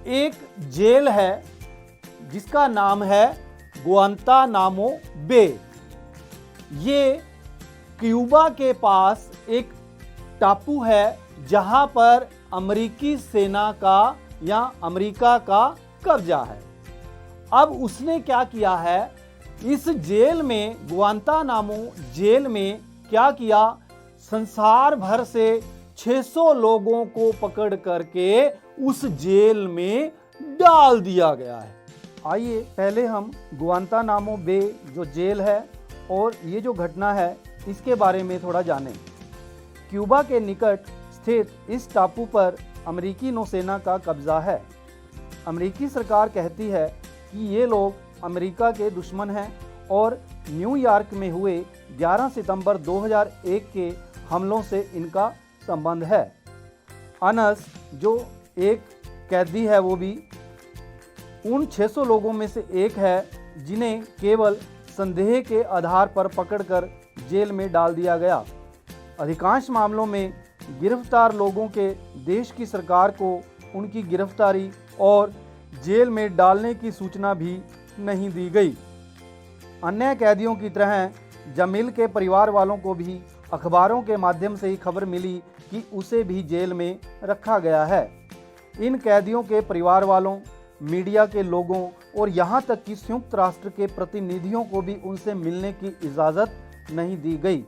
एक जेल है जिसका नाम है गुआंतानामो बे। ये क्यूबा के पास एक टापू है जहां पर अमेरिकी सेना का या अमेरिका का कब्जा है। अब उसने क्या किया है, इस जेल में, गुआंतानामो जेल में क्या किया, संसार भर से 600 लोगों को पकड़ करके उस जेल में डाल दिया गया है। आइए पहले हम गुआंतानामो बे जो जेल है और ये जो घटना है इसके बारे में थोड़ा जानें। क्यूबा के निकट स्थित इस टापू पर अमेरिकी नौसेना का कब्जा है। अमेरिकी सरकार कहती है कि ये लोग अमेरिका के दुश्मन हैं और न्यूयॉर्क में हुए 11 सितंबर 2001 के हमलों से इनका संबंध है। अनस जो एक कैदी है वो भी उन 600 लोगों में से एक है जिन्हें केवल संदेह के आधार पर पकड़कर जेल में डाल दिया गया। अधिकांश मामलों में गिरफ्तार लोगों के देश की सरकार को उनकी गिरफ्तारी और जेल में डालने की सूचना भी नहीं दी गई। अन्य कैदियों की तरह जमील के परिवार वालों को भी अखबारों के माध्यम से ही खबर मिली कि उसे भी जेल में रखा गया है। इन कैदियों के परिवार वालों, मीडिया के लोगों और यहाँ तक कि संयुक्त राष्ट्र के प्रतिनिधियों को भी उनसे मिलने की इजाज़त नहीं दी गई।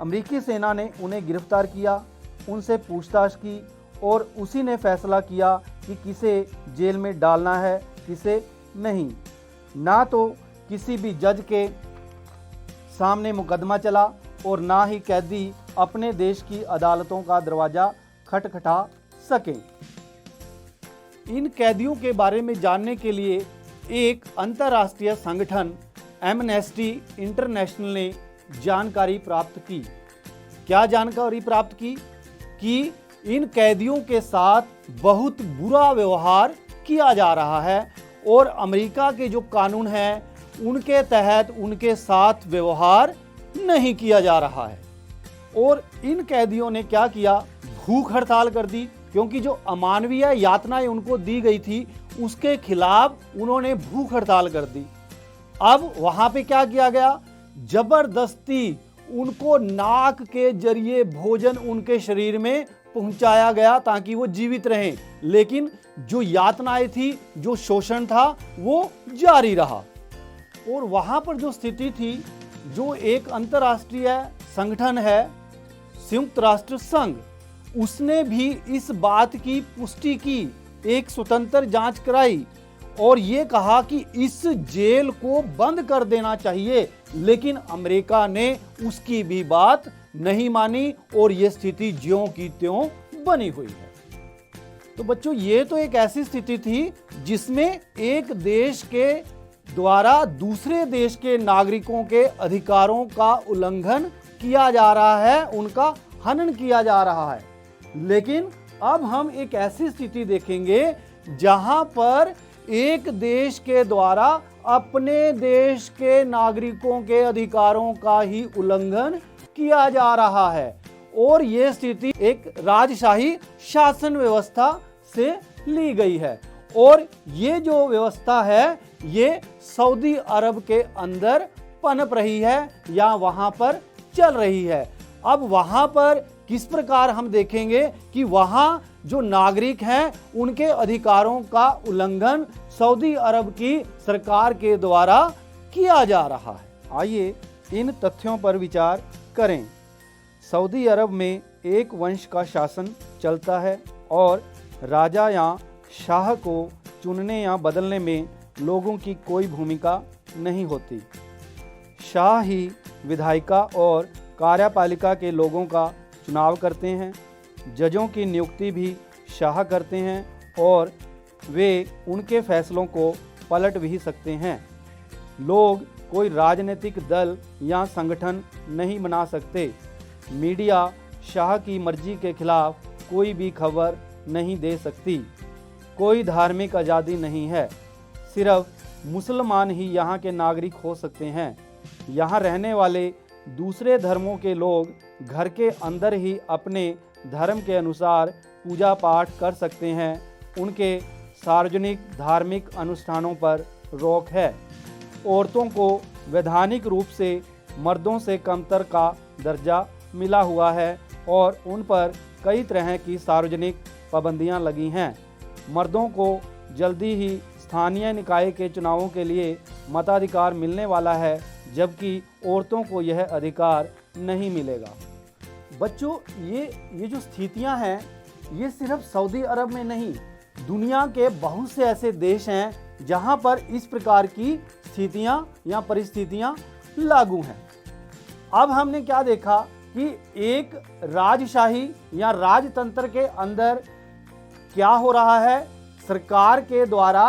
अमेरिकी सेना ने उन्हें गिरफ्तार किया, उनसे पूछताछ की और उसी ने फैसला किया कि किसे जेल में डालना है, किसे नहीं। ना तो किसी भी जज के सामने मुकदमा चला और ना ही कैदी अपने देश की अदालतों का दरवाज़ा खटखटा सके। इन कैदियों के बारे में जानने के लिए एक अंतर्राष्ट्रीय संगठन एमनेस्टी इंटरनेशनल ने जानकारी प्राप्त की। क्या जानकारी प्राप्त की? कि इन कैदियों के साथ बहुत बुरा व्यवहार किया जा रहा है और अमेरिका के जो कानून हैं उनके तहत उनके साथ व्यवहार नहीं किया जा रहा है। और इन कैदियों ने क्या किया, भूख हड़ताल कर दी, क्योंकि जो अमानवीय यातनाएं उनको दी गई थी उसके खिलाफ उन्होंने भूख हड़ताल कर दी। अब वहां पे क्या किया गया, जबरदस्ती उनको नाक के जरिए भोजन उनके शरीर में पहुंचाया गया ताकि वो जीवित रहें, लेकिन जो यातनाएं थी, जो शोषण था, वो जारी रहा। और वहां पर जो स्थिति थी, जो एक अंतर्राष्ट्रीय संगठन है संयुक्त राष्ट्र संघ, उसने भी इस बात की पुष्टि की, एक स्वतंत्र जांच कराई और ये कहा कि इस जेल को बंद कर देना चाहिए, लेकिन अमेरिका ने उसकी भी बात नहीं मानी और ये स्थिति ज्यों की त्यों बनी हुई है। तो बच्चों, ये तो एक ऐसी स्थिति थी जिसमें एक देश के द्वारा दूसरे देश के नागरिकों के अधिकारों का उल्लंघन किया जा रहा है, उनका हनन किया जा रहा है। लेकिन अब हम एक ऐसी स्थिति देखेंगे जहां पर एक देश के द्वारा अपने देश के नागरिकों के अधिकारों का ही उल्लंघन किया जा रहा है और ये स्थिति एक राजशाही शासन व्यवस्था से ली गई है। और ये जो व्यवस्था है ये सऊदी अरब के अंदर पनप रही है या वहां पर चल रही है। अब वहां पर किस प्रकार हम देखेंगे कि वहां जो नागरिक हैं उनके अधिकारों का उल्लंघन सऊदी अरब की सरकार के द्वारा किया जा रहा है। आइए इन तथ्यों पर विचार करें। सऊदी अरब में एक वंश का शासन चलता है और राजा या शाह को चुनने या बदलने में लोगों की कोई भूमिका नहीं होती। शाह ही विधायिका और कार्यपालिका के लोगों का चुनाव करते हैं। जजों की नियुक्ति भी शाह करते हैं और वे उनके फैसलों को पलट भी सकते हैं। लोग कोई राजनीतिक दल या संगठन नहीं बना सकते। मीडिया शाह की मर्जी के खिलाफ कोई भी खबर नहीं दे सकती। कोई धार्मिक आज़ादी नहीं है। सिर्फ मुसलमान ही यहाँ के नागरिक हो सकते हैं। यहाँ रहने वाले दूसरे धर्मों के लोग घर के अंदर ही अपने धर्म के अनुसार पूजा पाठ कर सकते हैं। उनके सार्वजनिक धार्मिक अनुष्ठानों पर रोक है। औरतों को वैधानिक रूप से मर्दों से कमतर का दर्जा मिला हुआ है और उन पर कई तरह की सार्वजनिक पाबंदियां लगी हैं। मर्दों को जल्दी ही स्थानीय निकाय के चुनावों के लिए मताधिकार मिलने वाला है, जबकि औरतों को यह अधिकार नहीं मिलेगा। बच्चों, ये जो स्थितियां हैं, ये सिर्फ सऊदी अरब में नहीं, दुनिया के बहुत से ऐसे देश हैं जहां पर इस प्रकार की स्थितियां या परिस्थितियां लागू हैं। अब हमने क्या देखा कि एक राजशाही या राजतंत्र के अंदर क्या हो रहा है, सरकार के द्वारा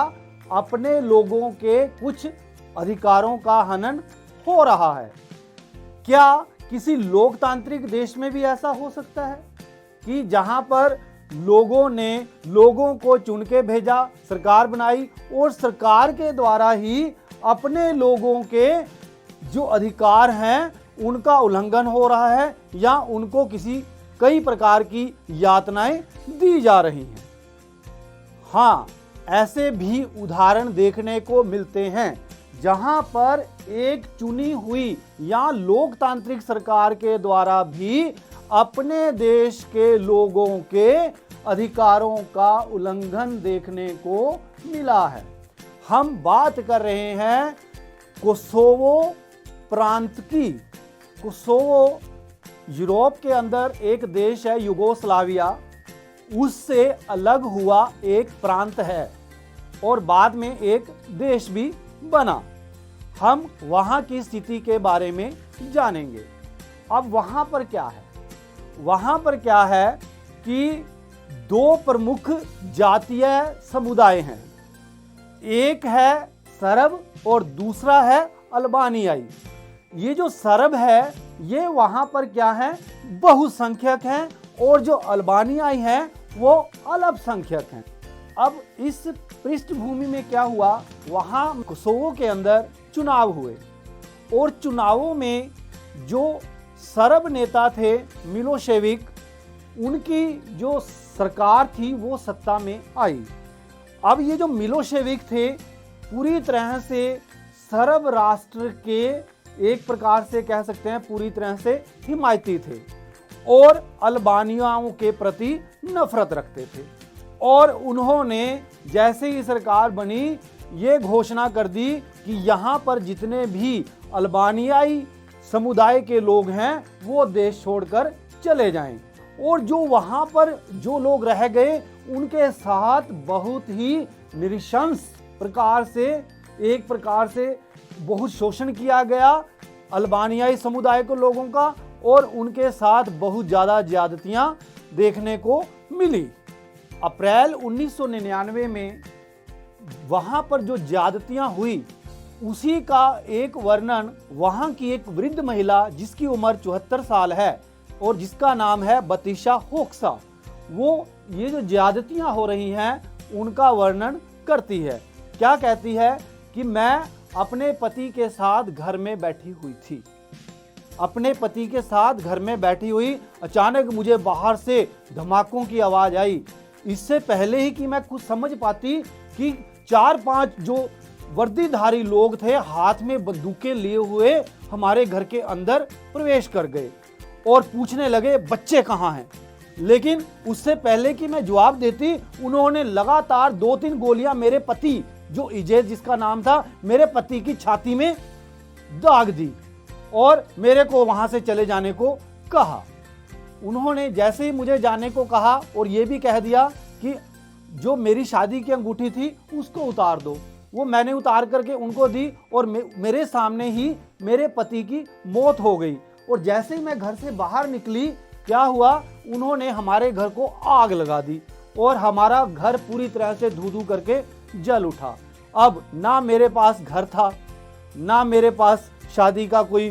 अपने लोगों के कुछ अधिकारों का हनन हो रहा है। क्या किसी लोकतांत्रिक देश में भी ऐसा हो सकता है कि जहां पर लोगों ने लोगों को चुन के भेजा, सरकार बनाई और सरकार के द्वारा ही अपने लोगों के जो अधिकार हैं उनका उल्लंघन हो रहा है या उनको कई प्रकार की यातनाएं दी जा रही हैं? हाँ, ऐसे भी उदाहरण देखने को मिलते हैं जहां पर एक चुनी हुई या लोकतांत्रिक सरकार के द्वारा भी अपने देश के लोगों के अधिकारों का उल्लंघन देखने को मिला है। हम बात कर रहे हैं कोसोवो प्रांत की। कोसोवो यूरोप के अंदर एक देश है, युगोस्लाविया, उससे अलग हुआ एक प्रांत है और बाद में एक देश भी बना। हम वहां की स्थिति के बारे में जानेंगे। अब वहां पर क्या है? वहां पर क्या है कि दो प्रमुख जातीय समुदाय हैं, एक है सरब और दूसरा है अल्बानियाई। ये जो सरब है ये वहां पर क्या है, बहुसंख्यक हैं, और जो अल्बानियाई हैं वो अल्पसंख्यक हैं। अब इस पृष्ठभूमि में क्या हुआ, वहां कोसोवो के अंदर चुनाव हुए और चुनावों में जो सरब नेता थे मिलोशेविक, उनकी जो सरकार थी वो सत्ता में आई। अब ये जो मिलोशेविक थे पूरी तरह से सरब राष्ट्र के एक प्रकार से कह सकते हैं पूरी तरह से हिमायती थे और अल्बानियाओं के प्रति नफरत रखते थे। और उन्होंने जैसे ही सरकार बनी ये घोषणा कर दी कि यहाँ पर जितने भी अल्बानियाई समुदाय के लोग हैं वो देश छोड़कर चले जाएं, और जो वहाँ पर जो लोग रह गए उनके साथ बहुत ही नृशंस प्रकार से एक प्रकार से बहुत शोषण किया गया अल्बानियाई समुदाय के लोगों का, और उनके साथ बहुत ज़्यादा ज्यादतियाँ देखने को मिली। अप्रैल 1999 में वहाँ पर जो ज्यादतियाँ हुई उसी का एक वर्णन वहाँ की एक वृद्ध महिला जिसकी उम्र 74 साल है और जिसका नाम है बतीशा होक्सा, वो ये जो ज्यादतियाँ हो रही हैं उनका वर्णन करती है। क्या कहती है कि मैं अपने पति के साथ घर में बैठी हुई थी, अपने पति के साथ घर में बैठी हुई, अचानक मुझे बाहर से धमाकों की आवाज़ आई। इससे पहले ही कि मैं कुछ समझ पाती कि 4-5 जो वर्दीधारी लोग थे हाथ में बंदूकें लिए हुए हमारे घर के अंदर प्रवेश कर गए और पूछने लगे बच्चे कहाँ हैं। लेकिन उससे पहले कि मैं जवाब देती उन्होंने लगातार 2-3 गोलियां मेरे पति जो इजेद जिसका नाम था मेरे पति की छाती में दाग दी और मेरे को वहां से चले जाने को कहा। उन्होंने जैसे ही मुझे जाने को कहा और ये भी कह दिया कि जो मेरी शादी की अंगूठी थी उसको उतार दो। वो मैंने उतार करके उनको दी और मेरे सामने ही मेरे पति की मौत हो गई। और जैसे ही मैं घर से बाहर निकली क्या हुआ, उन्होंने हमारे घर को आग लगा दी और हमारा घर पूरी तरह से धू-धू करके जल उठा। अब ना मेरे पास घर था, ना मेरे पास शादी का कोई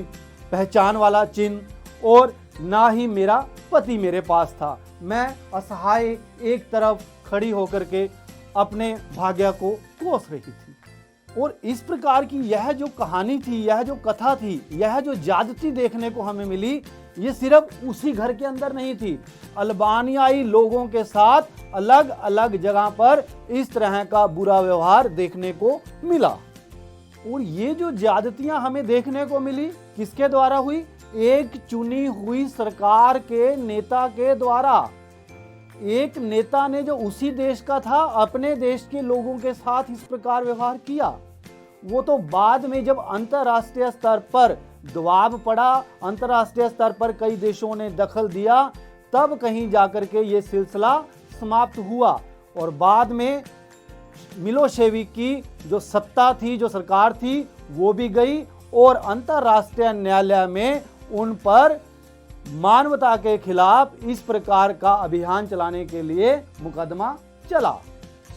पहचान वाला चिन्ह और ना ही मेरा पति मेरे पास था। मैं असहाय एक तरफ खड़ी होकर के अपने भाग्य को कोस रही थी। और इस प्रकार की यह जो कहानी थी, यह जो कथा थी, यह जो ज्यादती देखने को हमें मिली, ये सिर्फ उसी घर के अंदर नहीं थी, अल्बानियाई लोगों के साथ अलग अलग जगह पर इस तरह का बुरा व्यवहार देखने को मिला। और ये जो ज्यादतियां हमें देखने को मिली किसके द्वारा हुई? एक चुनी हुई सरकार के नेता के द्वारा। एक नेता ने जो उसी देश का था अपने देश के लोगों के साथ इस प्रकार व्यवहार किया। वो तो बाद में जब अंतर्राष्ट्रीय स्तर पर दबाव पड़ा, अंतर्राष्ट्रीय स्तर पर कई देशों ने दखल दिया, तब कहीं जाकर के ये सिलसिला समाप्त हुआ। और बाद में मिलोशेविक की जो सत्ता थी, जो सरकार थी, वो भी गई और अंतर्राष्ट्रीय न्यायालय में उन पर मानवता के खिलाफ इस प्रकार का अभियान चलाने के लिए मुकदमा चला।